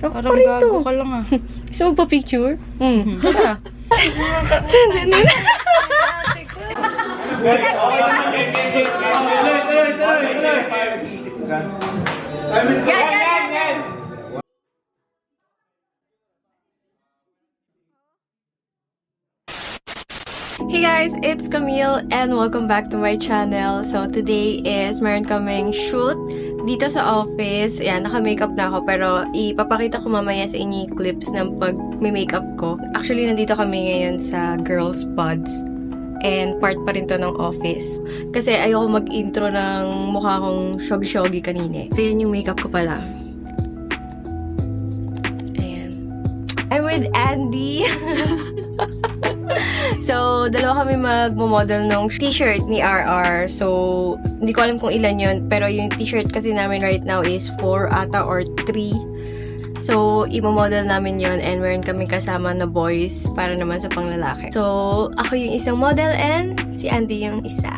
Parang gago ka lang ah. Gusto mo pa picture? Tara. Hey guys, it's Camille and welcome back to my channel. So today is meron kaming shoot dito sa office. Ayan, naka-makeup na ako pero ipapakita ko mamaya sa inyo yung clips ng pag-makeup ko. Actually, nandito kami ngayon sa Girls Pods and part pa rin to ng office. Kasi ayoko mag-intro ng mukha kong shogi-shogi kanina. Ayan yung makeup ko pala. Ayan. I'm with Andy. So, dalawa kami magmo-model ng t-shirt ni RR. So, hindi ko alam kung ilan yun. Pero yung t-shirt kasi namin right now is 4 ata or 3. So, i-model namin yun. And meron kami kasama na boys para naman sa panglalaki. So, ako yung isang model and si Andy yung isa.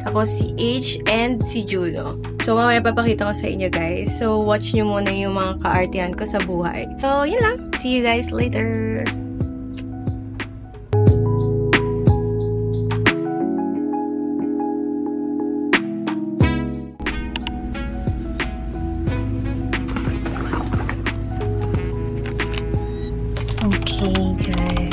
Tapos si H and si Juno. So, mamaya papakita ko sa inyo guys. So, watch nyo muna yung mga kaartihan ko sa buhay. So, yun lang. See you guys later. Okay, guys.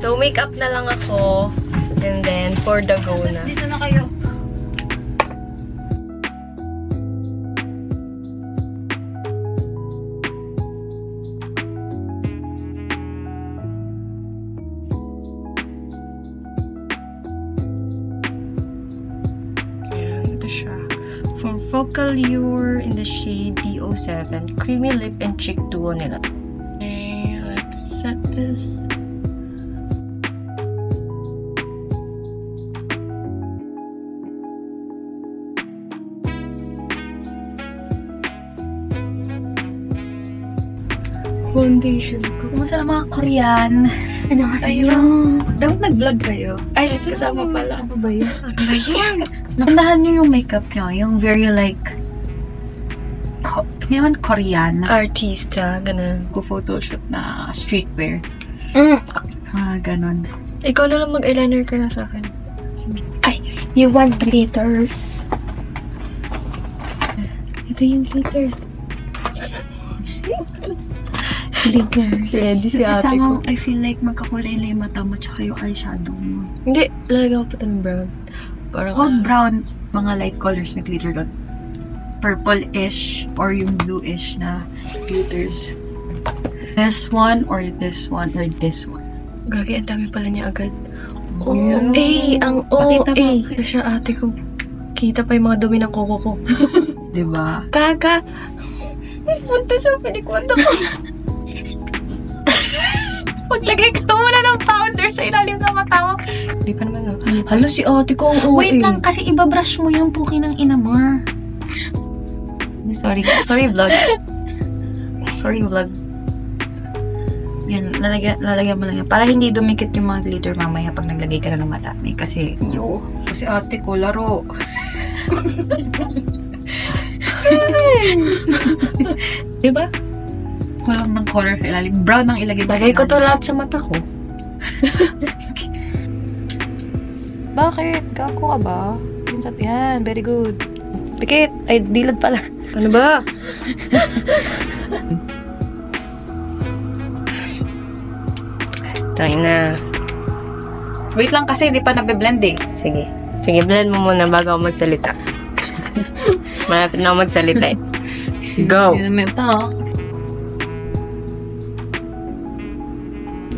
So, makeup na lang ako. And then, for the go na. Dito na kayo. Ito siya. From Focal Lure in the shade D07. Creamy lip and cheek duo nila. Okay, let's set this. Foundation ko. Kumusta na mga Korean? Ano kasi yun? Dapat nag-vlog kayo? Ay, kasama pala. Ano ba yun? Ano ba yan? Nakandahan nyo yung makeup nyo, yung very like, hindi naman Korean. Artista, ganun. Ko photoshoot na streetwear. Ganon. Ikaw na lang mag-eyeliner ka na sa akin. Sige. Ay, you want glitters? Ito yung glitters. Glitters. Ready si ate Isama, ko. I feel like magkakulay na yung mata mo tsaka yung eyeshadow mo. Hindi, lalagyan ko pa ng brown. Parang, Huwag brown, mga light colors na glitter doon. Purple-ish or yung bluish na glitters. This one or this one or this one. Gagi, ang dami pala niya agad. Ooh. Ang Pakita mo. Ito siya ate ko. Kita pa yung mga dumi ng koko ko. Diba? Kaga! Punta sa pinikwanda ko. Maglagay ka muna ng powder sa ilalim ng mata mo. Hindi pa naman. Hala, si ate ko ang OA. Wait lang, kasi ibabrush mo yung puki ng inamor. Sorry. Sorry, vlog. Sorry, vlog. Yan, lalagyan mo lang yan. Para hindi dumikit yung mga glitter mamaya pag naglagay ka na ng mata. Kasi, kasi ate ko, laro. Diba? Kulang ng color sa ilalim. Brown ang ilagay mo sa Lagay ko to ilalim. lahat sa mata ko. Bakit? Gago ka ba? Yan, very good. Pikit! Ay, dilad pala. Ano ba? Try na. Wait lang kasi hindi pa nabe-blend eh. Sige. Sige, blend mo muna bago ako magsalita. Malapit na ako magsalita eh. Go! Hindi naman ito.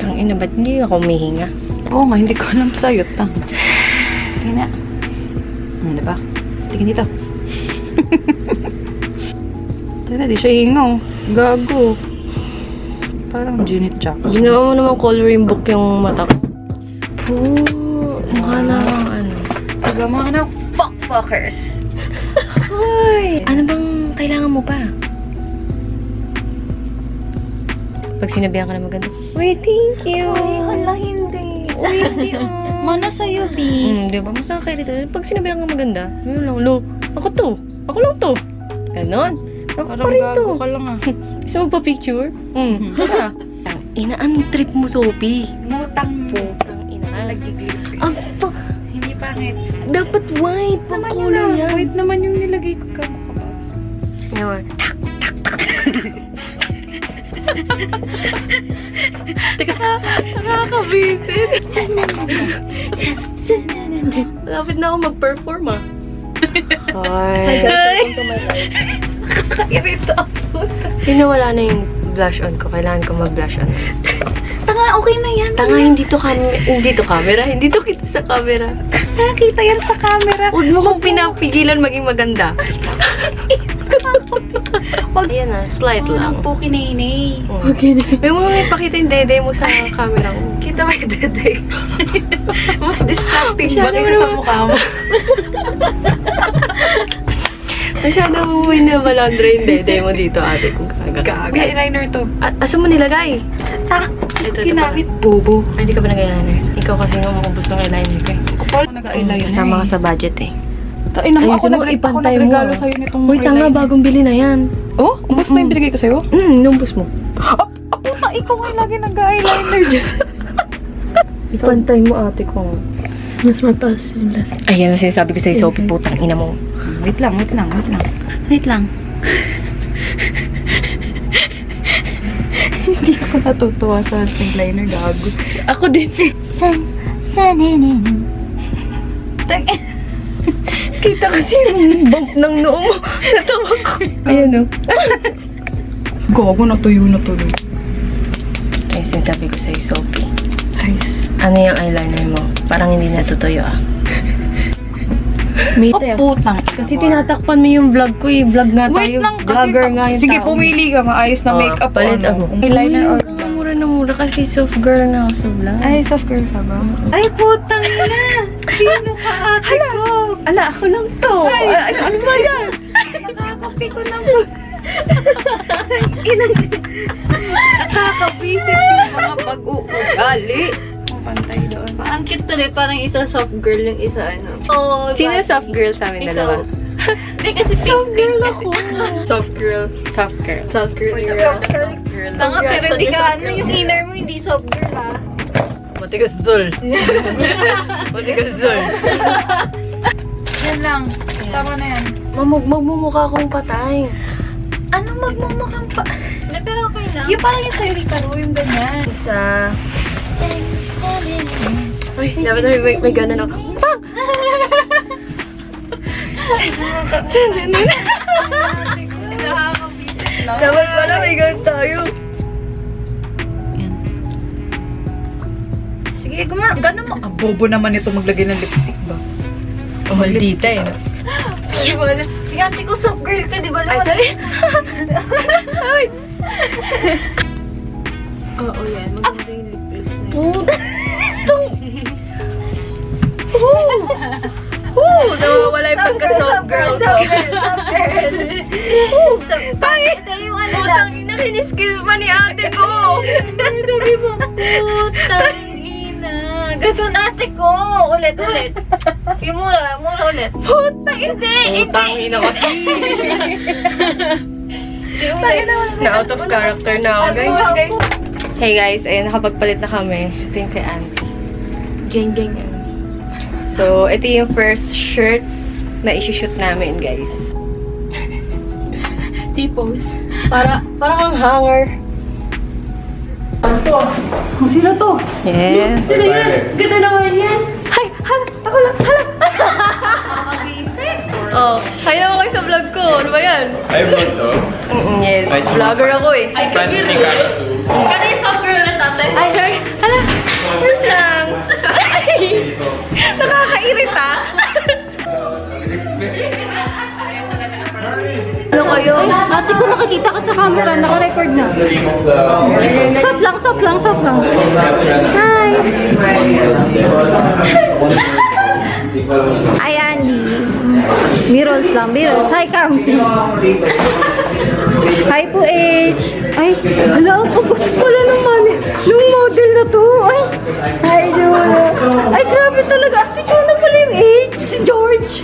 Tangina, ba't hindi ako humihinga? Oo nga, hindi ko alam sa'yo. Tingnan na. Diba? Tingin dito. Tara, di siya hingaw. Gago. Parang Janet Jackson. Ginawa mo naman coloring book yung mata ko. Oo, mukha na ano. Taga mga na fuckfuckers. Hoy! Ano bang Pag sinabihan ka na maganda, uy, thank you. Hala, hindi. Uy, hindi. Mana sa'yo, B. Di ba? Mas nakakairita. Pag sinabihan ka maganda, yun lang, lo, ako to. Ako lang to. Ganon. Ako pa rin to. ka lang ah. Gusto mo pa picture? Tara. Ina, anong trip mo, Sophie? Mutang mo. Putang ina. Nag-glitter. Ang pa, Hindi pangit. dapat white. Pang Naman color yun yan. Wait naman yung nilagay ko ka. Ngayon. Nakakabisit. Malapit na ako mag-perform ah. Hi. Welcome to my life. Irito ako. Sino wala na yung blush on ko? Kailangan ko mag-blush on. Tanga, okay na yan. Tanga, hindi to camera. Hindi to kita sa camera. Nakakita yan sa camera. Huwag mo kong pinapigilan maging maganda. Ayan na, slight lang. Ang puki na inay. Okay. May mga may pakita yung dede mo sa camera ko. Kita mo yung dede. Mas distracting ba Masyado kaysa sa naman. mukha mo? Masyado mo malandra yung dede mo dito, ate. Kung Gabi, eyeliner to. Asa mo nilagay? Ito Ginamit, bobo. Ay, hindi ka ba nag-eyeliner? Ikaw kasi nga makubos ng eyeliner ko eh. Kapal ko nag-eyeliner. Kasama ka sa budget eh. Tain ako, Ayusin mo, ako ipantay mo, nagregalo ah. sa'yo nitong Uy, tanga, eyeliner. bagong bili na yan. Oh? Ubus na yung binigay ko sa'yo? Numbos mo. Puta, ikaw nga lagi nag-eyeliner dyan. Ipantay mo, ate ko. Mas mataas yung left. Ayan ang sinasabi ko sa'yo, Sophie, putang ina mo. Wait lang. Wait lang. Hindi ako natutuwa sa eyeliner, gago. Ako din. Kita kasi yung bump ng noo mo. Natawa ko. Ayan o. Gago, natuyo na tuloy. Ay, sinasabi ko sa'yo, Sophie. Nice. Ano yung eyeliner mo? Parang hindi natutuyo ah. May Putang. Kasi tinatakpan mo yung vlog ko eh. Vlog nga Wait tayo. lang kasi. Vlogger nga yung Sige, tao. pumili ka. Maayos na makeup. Palit ako. Eyeliner or... Mura na mura kasi soft girl na ako sa vlog. Ay, soft girl ka ba? Ay, putang ina! Sino ka ate ko? Ala, ako lang to. Ay, ano ba yan? Nakakapi ko na po. Nakakabisit yung mga pag-uugali. Pantay doon. Ang cute tuloy, parang isa soft girl yung isa ano. Oh, Sino soft girl sa amin dalawa? Hindi kasi pink kasi. Soft girl. Soft girl. Soft girl. Soft girl. Tanga, pero hindi ka ano, yung inner mo hindi soft girl ah. Matigas dul. Matigas dul. Yan lang. Tama na yan. Magmumukha akong patay. Ano magmumukhang pa? Hindi, pero okay lang. Yung parang yung sa'yo, Ricaro, yung ganyan. Isa. Uy, dapat may gano'n ako. Pang! Dapat pala may gano'n tayo. Sige, gano'n mo. Ang bobo naman ito maglagay ng lipstick ba? Oh, maldita eh. Di ba? Yung ate ko soft girl ka, di ba? Ay, sorry. Oo, yan. Maganda yung lip gloss na yun. Nawawala yung pagka-soft girl ko. Soft girl. Ito yung ano lang. Nakiniskis pa ni ate ko. Sabi mo, putang ina. Ganun ate ko. Ulit. Yung mura ulit. Puta, hindi. Putang ina kasi. Na out of character na ako, guys. Hey guys, ayun, nakapagpalit na kami. Ito yung kay auntie. Geng. So, ito yung first shirt na isi-shoot namin, guys. T-pose. Parang ang hanger. Sino to? Yes. Sino yan? Ganda naman yan. Hi! Hala! Ako lang! Hala! Oh, hi naman kayo sa vlog ko. Ano ba yan? Ay, vlog to? Yes. Nice. Vlogger ako eh. Friends ni Karsu. Kaya yung soft girl na tatay. Ay, sorry. Hala! Wait lang. Ay! Nakakairita. Ano kayo? Ate ko nakikita ka sa camera, naka-record na. The name of the... Soft lang. Hi! Hi, Andy. Mirrors lang. Hi, Kamsi. Hi po, H. Ay, hala, pagpasas pala Hi, Jonah. Ay, grabe talaga. Si Jonah pala yung 8. Si George.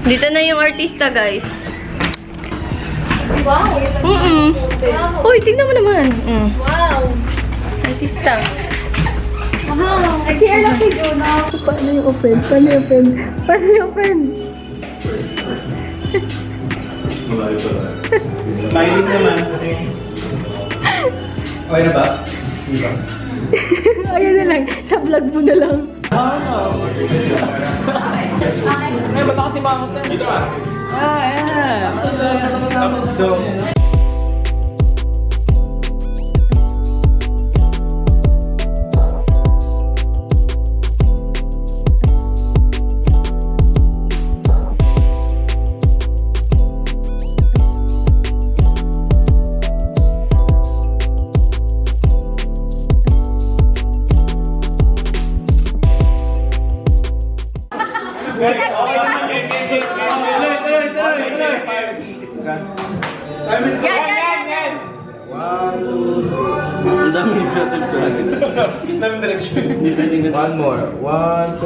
Dito na yung artista, guys. Wow. Uy, tingnan mo naman. Wow. Artista. Wow. Ay, share lang kay Jonah. Paano yung open? Paano yung open? Paano yung open? Smiling naman. Okay na ba? Hindi ba? Ayun na lang. Sa vlog mo na lang. Ay, ba't ako si Mamot na? Dito ah. So, one more. 1,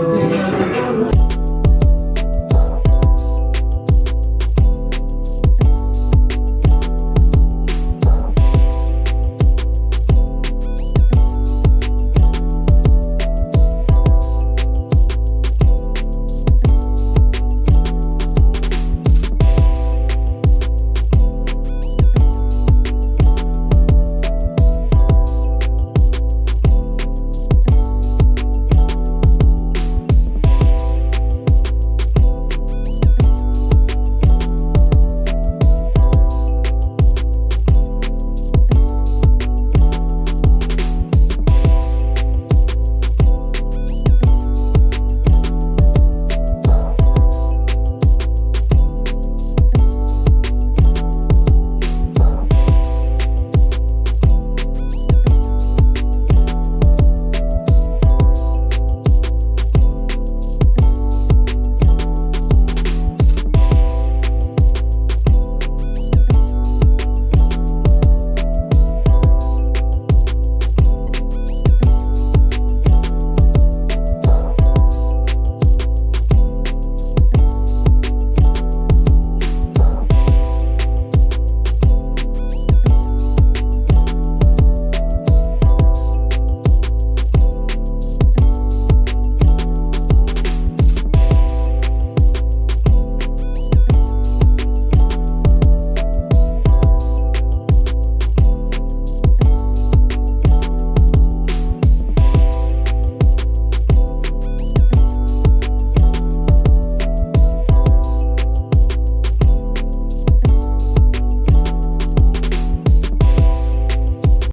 2.